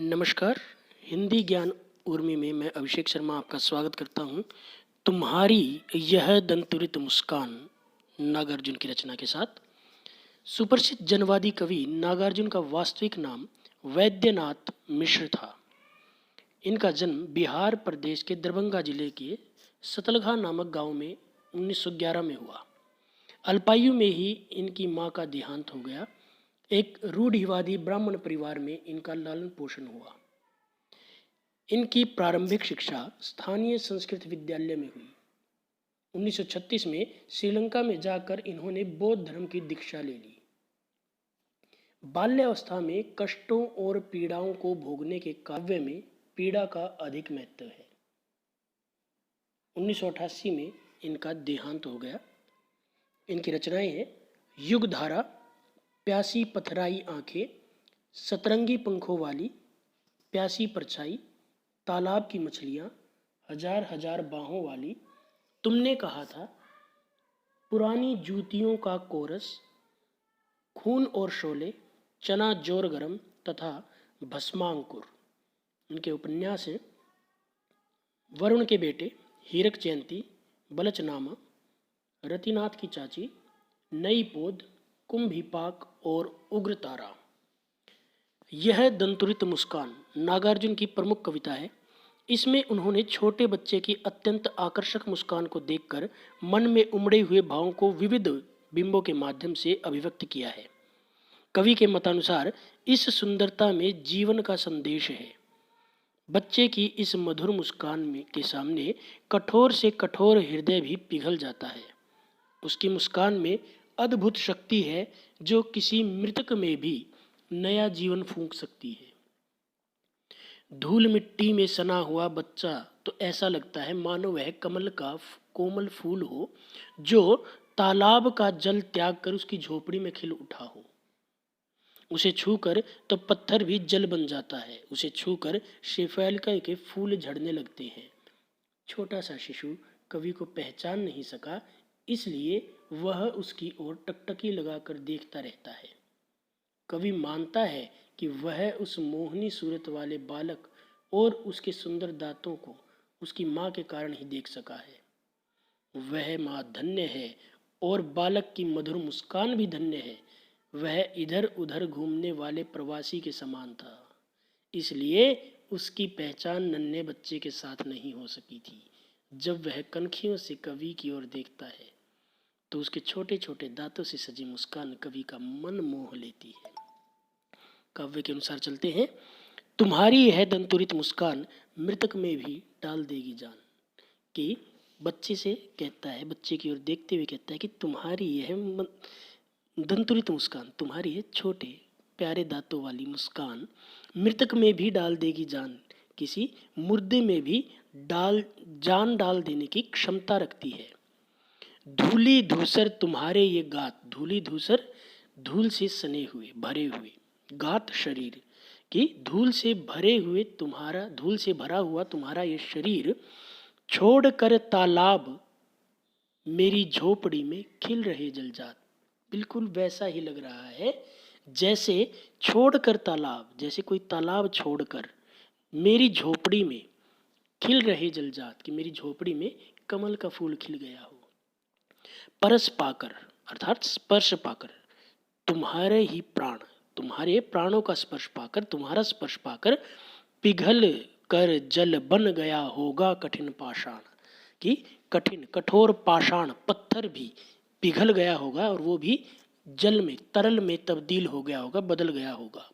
नमस्कार। हिंदी ज्ञान उर्मी में मैं अभिषेक शर्मा आपका स्वागत करता हूँ। तुम्हारी यह दंतुरित मुस्कान नागार्जुन की रचना के साथ। सुप्रसिद्ध जनवादी कवि नागार्जुन का वास्तविक नाम वैद्यनाथ मिश्र था। इनका जन्म बिहार प्रदेश के दरभंगा जिले के सतलघा नामक गांव में 1911 में हुआ। अल्पायु में ही इनकी मां का देहांत हो गया। एक रूढ़िवादी ब्राह्मण परिवार में इनका लालन पोषण हुआ। इनकी प्रारंभिक शिक्षा स्थानीय संस्कृत विद्यालय में हुई। 1936 में श्रीलंका में जाकर इन्होंने बौद्ध धर्म की दीक्षा ले ली। बाल्यावस्था में कष्टों और पीड़ाओं को भोगने के काव्य में पीड़ा का अधिक महत्व है। 1988 में इनका देहांत हो गया। इनकी रचनाएं हैं युगधारा, प्यासी पथराई आंखें, सतरंगी पंखों वाली, प्यासी परछाई, तालाब की मछलियाँ, हजार हजार बाहों वाली, तुमने कहा था, पुरानी जूतियों का कोरस, खून और शोले, चना जोर गरम तथा भस्मांकुर। इनके उपन्यास हैं वरुण के बेटे, हीरक जयंती, बलचनामा, रतिनाथ की चाची, नई पोद, कुंभिपाक और उग्रतारा। यह दंतुरित मुस्कान नागार्जुन की प्रमुख कविता है। इसमें उन्होंने छोटे बच्चे की अत्यंत आकर्षक मुस्कान को देखकर मन में उमड़े हुए भावों को विविध बिंबों के माध्यम से अभिव्यक्त किया है। कवि के मतानुसार इस सुंदरता में जीवन का संदेश है। बच्चे की इस मधुर मुस्कान में के सामने कठोर से कठोर हृदय भी पिघल जाता है। उसकी मुस्कान में अद्भुत शक्ति है जो किसी मृतक में भी नया जीवन फूंक सकती है। धूल मिट्टी में सना हुआ बच्चा तो ऐसा लगता है मानो वह कमल का कोमल फूल हो जो तालाब का जल त्याग कर उसकी झोपड़ी में खिल उठा हो। उसे छूकर तो पत्थर भी जल बन जाता है। उसे छूकर शेफालिका के फूल झड़ने लगते हैं। छोटा सा शिशु कवि को पहचान नहीं सका, इसलिए वह उसकी ओर टकटकी लगाकर देखता रहता है। कवि मानता है कि वह उस मोहनी सूरत वाले बालक और उसके सुंदर दांतों को उसकी माँ के कारण ही देख सका है। वह माँ धन्य है और बालक की मधुर मुस्कान भी धन्य है। वह इधर उधर घूमने वाले प्रवासी के समान था, इसलिए उसकी पहचान नन्हे बच्चे के साथ नहीं हो सकी थी। जब वह कनखियों से कवि की ओर देखता है तो उसके छोटे छोटे दांतों से सजी मुस्कान कवि का मन मोह लेती है। काव्य के अनुसार चलते हैं। तुम्हारी यह दंतुरित मुस्कान मृतक में भी डाल देगी जान। कि बच्चे से कहता है, बच्चे की ओर देखते हुए कहता है कि तुम्हारी यह दंतुरित मुस्कान, तुम्हारी ये छोटे प्यारे दांतों वाली मुस्कान मृतक में भी डाल देगी जान। किसी मुर्दे में भी जान डाल देने की क्षमता रखती है। धूली धूसर तुम्हारे ये गात, धूली धूसर धूल से सने हुए भरे हुए, गात शरीर कि धूल से भरा हुआ तुम्हारा ये शरीर छोड़कर तालाब मेरी झोपड़ी में खिल रहे जलजात। बिल्कुल वैसा ही लग रहा है जैसे छोड़कर तालाब, जैसे कोई तालाब छोड़कर मेरी झोपड़ी में खिल रहे जलजात, कि मेरी झोपड़ी में कमल का फूल खिल गया हो। परस पाकर अर्थात स्पर्श पाकर, तुम्हारे ही प्राण, तुम्हारे प्राणों का स्पर्श पाकर, तुम्हारा स्पर्श पाकर पिघल कर जल बन गया होगा कठिन पाषाण। कि कठिन कठोर पाषाण पत्थर भी पिघल गया होगा और वो भी जल में, तरल में तब्दील हो गया होगा, बदल गया होगा।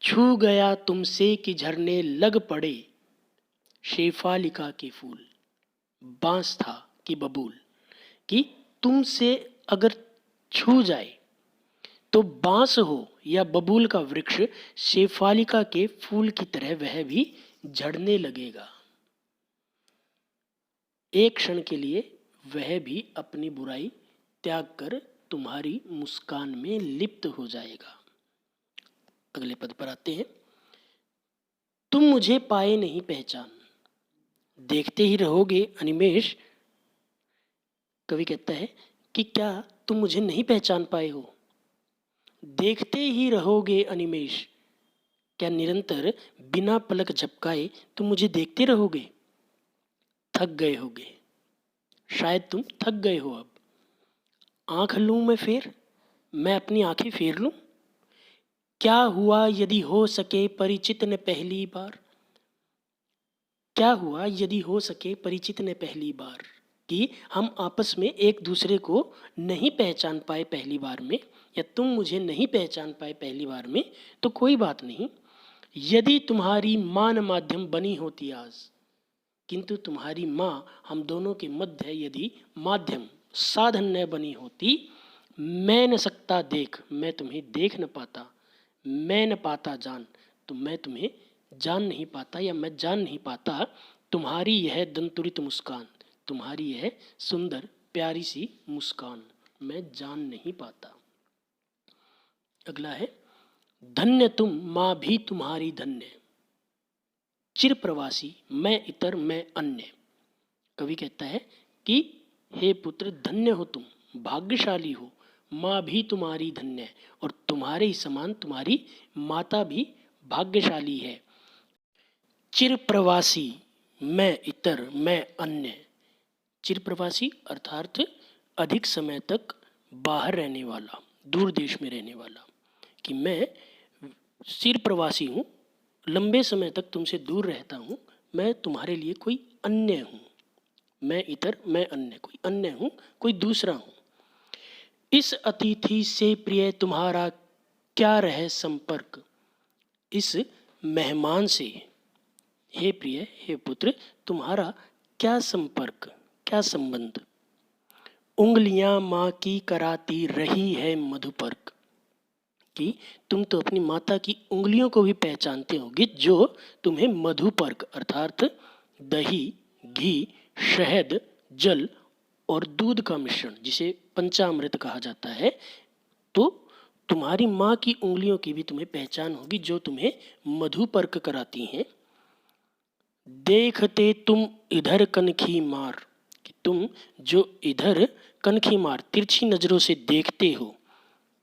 छू गया तुमसे कि झरने लग पड़े शेफालिका के फूल, बांस था कि बबूल। कि तुमसे अगर छू जाए तो बांस हो या बबूल का वृक्ष शेफालिका के फूल की तरह वह भी झड़ने लगेगा। एक क्षण के लिए वह भी अपनी बुराई त्याग कर तुम्हारी मुस्कान में लिप्त हो जाएगा। अगले पद पर आते हैं। तुम मुझे पाए नहीं पहचान, देखते ही रहोगे अनिमेष। कवि कहता है कि क्या तुम मुझे नहीं पहचान पाए हो? देखते ही रहोगे अनिमेष, क्या निरंतर बिना पलक झपकाए तुम मुझे देखते रहोगे? थक गए होगे, शायद तुम थक गए हो अब। आंख लूं मैं फेर, मैं अपनी आंखें फेर लूं? क्या हुआ यदि हो सके परिचित ने पहली बार? क्या हुआ यदि हो सके परिचित ने पहली बार, कि हम आपस में एक दूसरे को नहीं पहचान पाए पहली बार में, या तुम मुझे नहीं पहचान पाए पहली बार में, तो कोई बात नहीं। यदि तुम्हारी मान माध्यम बनी होती आज, किंतु तुम्हारी माँ हम दोनों के मध्य यदि माध्यम साधन न बनी होती, मैं न सकता देख, मैं तुम्हें देख न पाता, मैं न पाता जान, तो मैं तुम्हें जान नहीं पाता, या मैं जान नहीं पाता तुम्हारी यह दंतुरित मुस्कान, तुम्हारी यह सुंदर प्यारी सी मुस्कान, मैं जान नहीं पाता। अगला है, धन्य तुम माँ भी तुम्हारी धन्य, चिर प्रवासी मैं इतर मैं अन्य। कवि कहता है कि हे पुत्र, धन्य हो तुम, भाग्यशाली हो, माँ भी तुम्हारी धन्य है, और तुम्हारे ही समान तुम्हारी माता भी भाग्यशाली है। चिर प्रवासी मैं इतर मैं अन्य, चिर प्रवासी अर्थात अधिक समय तक बाहर रहने वाला, दूर देश में रहने वाला, कि मैं चिर प्रवासी हूँ, लंबे समय तक तुमसे दूर रहता हूँ, मैं तुम्हारे लिए कोई अन्य हूँ। मैं इतर मैं अन्य, कोई अन्य हूँ, कोई दूसरा हूँ। इस अतिथि से प्रिय तुम्हारा क्या रहे संपर्क, इस मेहमान से हे प्रिय हे पुत्र तुम्हारा क्या संपर्क, क्या संबंध। उंगलियां माँ की कराती रही है मधुपर्क, कि तुम तो अपनी माता की उंगलियों को भी पहचानते होगे, जो तुम्हें मधुपर्क अर्थात दही, घी, शहद, जल और दूध का मिश्रण, जिसे पंचामृत कहा जाता है, तो तुम्हारी माँ की उंगलियों की भी तुम्हें पहचान होगी, जो तुम्हें मधुपर्क कराती हैं। देखते तुम इधर कनखी मार, कि तुम जो इधर कनखी मार तिरछी नजरों से देखते हो,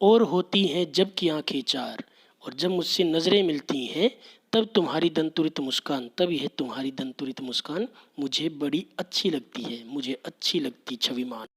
और होती हैं जब की आंखें चार, और जब मुझसे नजरें मिलती हैं तब तुम्हारी दंतुरित मुस्कान, तब यह तुम्हारी दंतुरित मुस्कान मुझे बड़ी अच्छी लगती है, मुझे अच्छी लगती छविमान।